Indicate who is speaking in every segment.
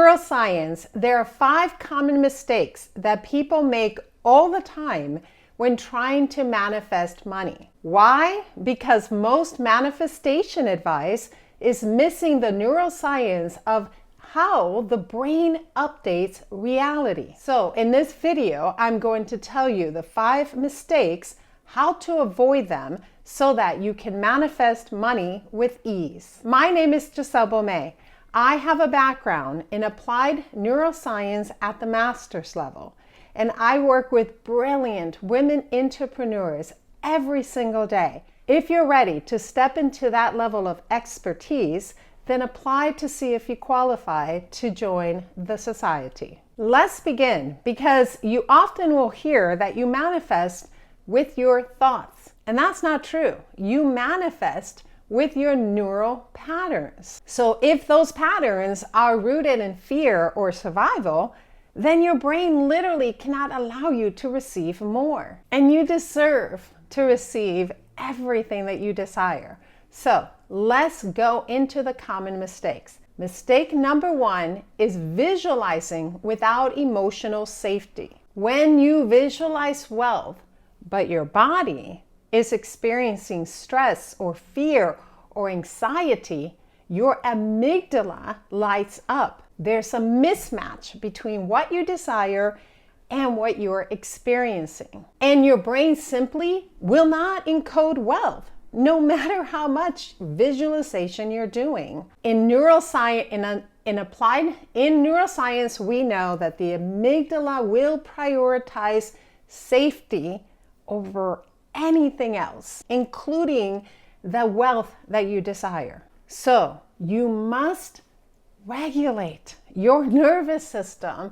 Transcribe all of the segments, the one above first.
Speaker 1: neuroscience, there are 5 common mistakes that people make all the time when trying to manifest money. Why? Because most manifestation advice is missing the neuroscience of how the brain updates reality. So in this video, I'm going to tell you the 5 mistakes, how to avoid them so that you can manifest money with ease. My name is Giselle Beaumais. I have a background in applied neuroscience at the master's level, and I work with brilliant women entrepreneurs every single day. If you're ready to step into that level of expertise, then apply to see if you qualify to join the society. Let's begin, because you often will hear that you manifest with your thoughts, and that's not true. You manifest with your neural patterns. So if those patterns are rooted in fear or survival, then your brain literally cannot allow you to receive more. And you deserve to receive everything that you desire. So let's go into the common mistakes. Mistake number 1 is visualizing without emotional safety. When you visualize wealth, but your body is experiencing stress or fear or anxiety, your amygdala lights up. There's a mismatch between what you desire and what you're experiencing. And your brain simply will not encode wealth, no matter how much visualization you're doing. In neuroscience, in neuroscience, we know that the amygdala will prioritize safety over anything else, including the wealth that you desire. So you must regulate your nervous system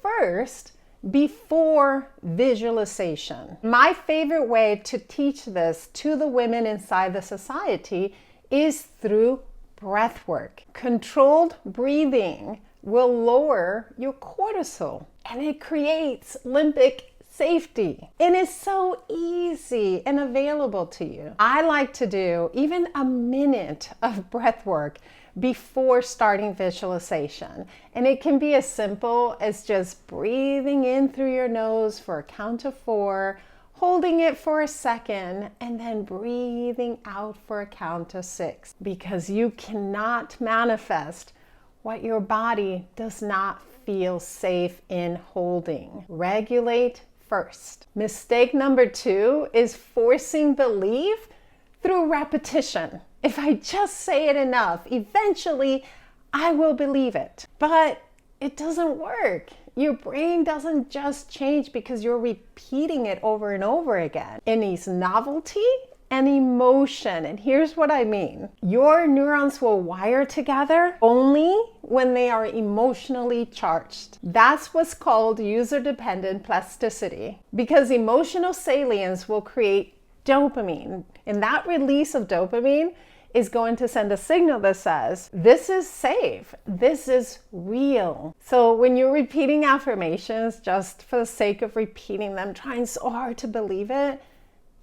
Speaker 1: first before visualization. My favorite way to teach this to the women inside the society is through breath work. Controlled breathing will lower your cortisol, and it creates limbic safety. And it's so easy and available to you. I like to do even a minute of breath work before starting visualization. And it can be as simple as just breathing in through your nose for a count of 4, holding it for a second, and then breathing out for a count of 6. Because you cannot manifest what your body does not feel safe in holding. Regulate first. Mistake number 2 is forcing belief through repetition. If I just say it enough, eventually I will believe it. But it doesn't work. Your brain doesn't just change because you're repeating it over and over again. It needs novelty and emotion. And here's what I mean. Your neurons will wire together only when they are emotionally charged. That's what's called user-dependent plasticity, because emotional salience will create dopamine. And that release of dopamine is going to send a signal that says, this is safe, this is real. So when you're repeating affirmations just for the sake of repeating them, trying so hard to believe it,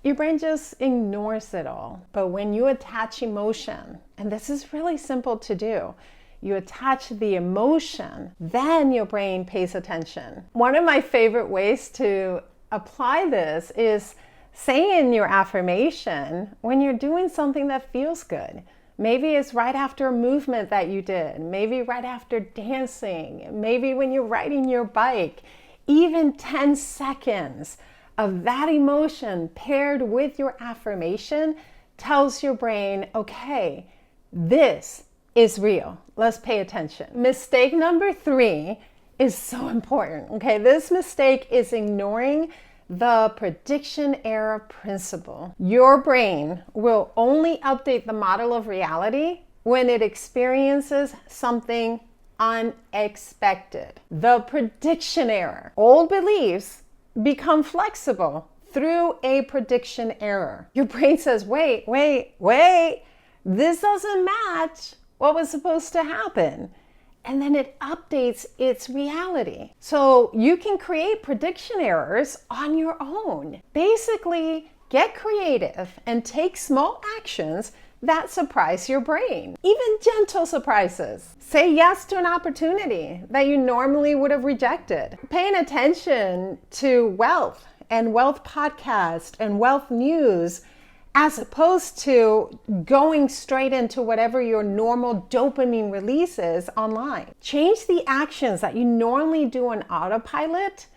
Speaker 1: your brain just ignores it all. But when you attach emotion, and this is really simple to do, you attach the emotion, then your brain pays attention. One of my favorite ways to apply this is saying your affirmation when you're doing something that feels good. Maybe it's right after a movement that you did, maybe right after dancing, maybe when you're riding your bike. Even 10 seconds of that emotion paired with your affirmation tells your brain, okay, this is real. Let's pay attention. Mistake number 3 is so important. Okay, this mistake is ignoring the prediction error principle. Your brain will only update the model of reality when it experiences something unexpected. The prediction error. Old beliefs become flexible through a prediction error. Your brain says, wait, this doesn't match what was supposed to happen. And then it updates its reality. So you can create prediction errors on your own. Basically, get creative and take small actions that surprise your brain. Even gentle surprises. Say yes to an opportunity that you normally would have rejected. Paying attention to wealth and wealth podcast and wealth news as opposed to going straight into whatever your normal dopamine release is online. Change the actions that you normally do on autopilot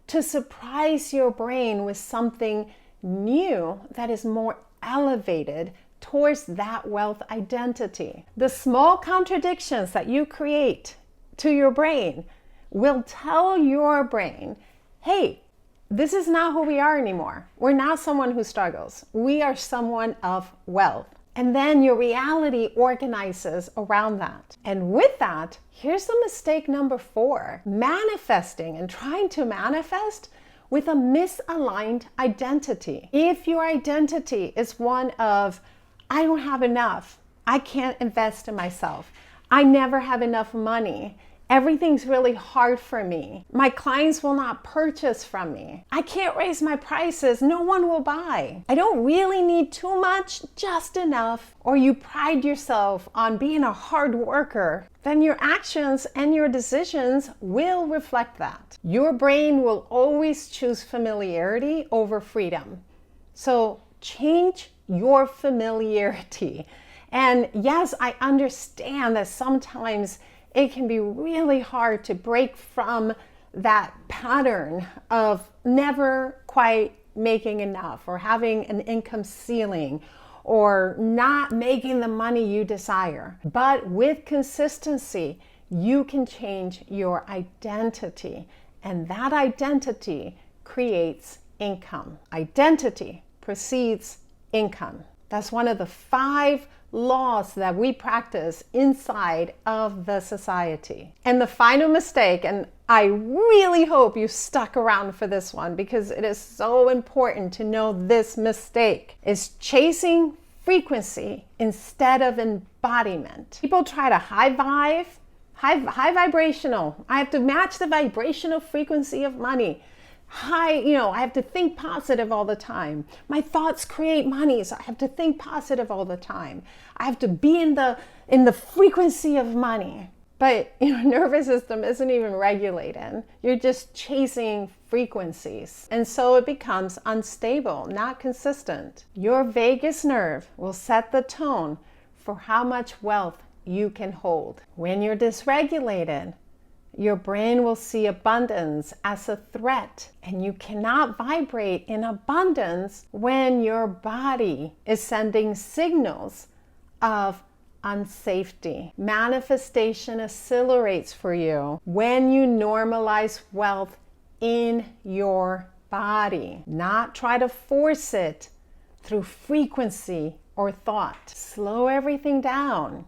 Speaker 1: to surprise your brain with something new that is more elevated towards that wealth identity. The small contradictions that you create to your brain will tell your brain, hey, this is not who we are anymore. We're not someone who struggles. We are someone of wealth. And then your reality organizes around that. And with that, here's the mistake number 4. Manifesting and trying to manifest with a misaligned identity. If your identity is one of, I don't have enough, I can't invest in myself, I never have enough money, everything's really hard for me, my clients will not purchase from me, I can't raise my prices, no one will buy, I don't really need too much, just enough, or you pride yourself on being a hard worker, then your actions and your decisions will reflect that. Your brain will always choose familiarity over freedom. So change your familiarity. And yes, I understand that sometimes it can be really hard to break from that pattern of never quite making enough or having an income ceiling or not making the money you desire. But with consistency, you can change your identity, and that identity creates income. Identity precedes income. That's one of the 5 laws that we practice inside of the society. And the final mistake, and I really hope you stuck around for this one because it is so important to know this mistake, is chasing frequency instead of embodiment. People try to high vibrational. I have to match the vibrational frequency of money. I have to think positive all the time. My thoughts create money, so I have to think positive all the time. I have to be in the frequency of money. But your nervous system isn't even regulated. You're just chasing frequencies. And so it becomes unstable, not consistent. Your vagus nerve will set the tone for how much wealth you can hold. When you're dysregulated, your brain will see abundance as a threat, and you cannot vibrate in abundance when your body is sending signals of unsafety. Manifestation accelerates for you when you normalize wealth in your body, not try to force it through frequency or thought. Slow everything down.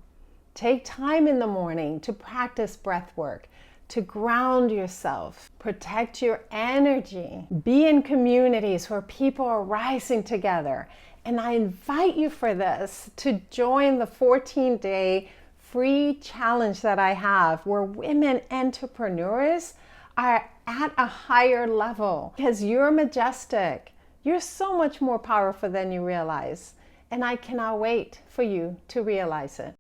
Speaker 1: Take time in the morning to practice breath work, to ground yourself, protect your energy, be in communities where people are rising together. And I invite you for this to join the 14-day free challenge that I have where women entrepreneurs are at a higher level because you're majestic. You're so much more powerful than you realize. And I cannot wait for you to realize it.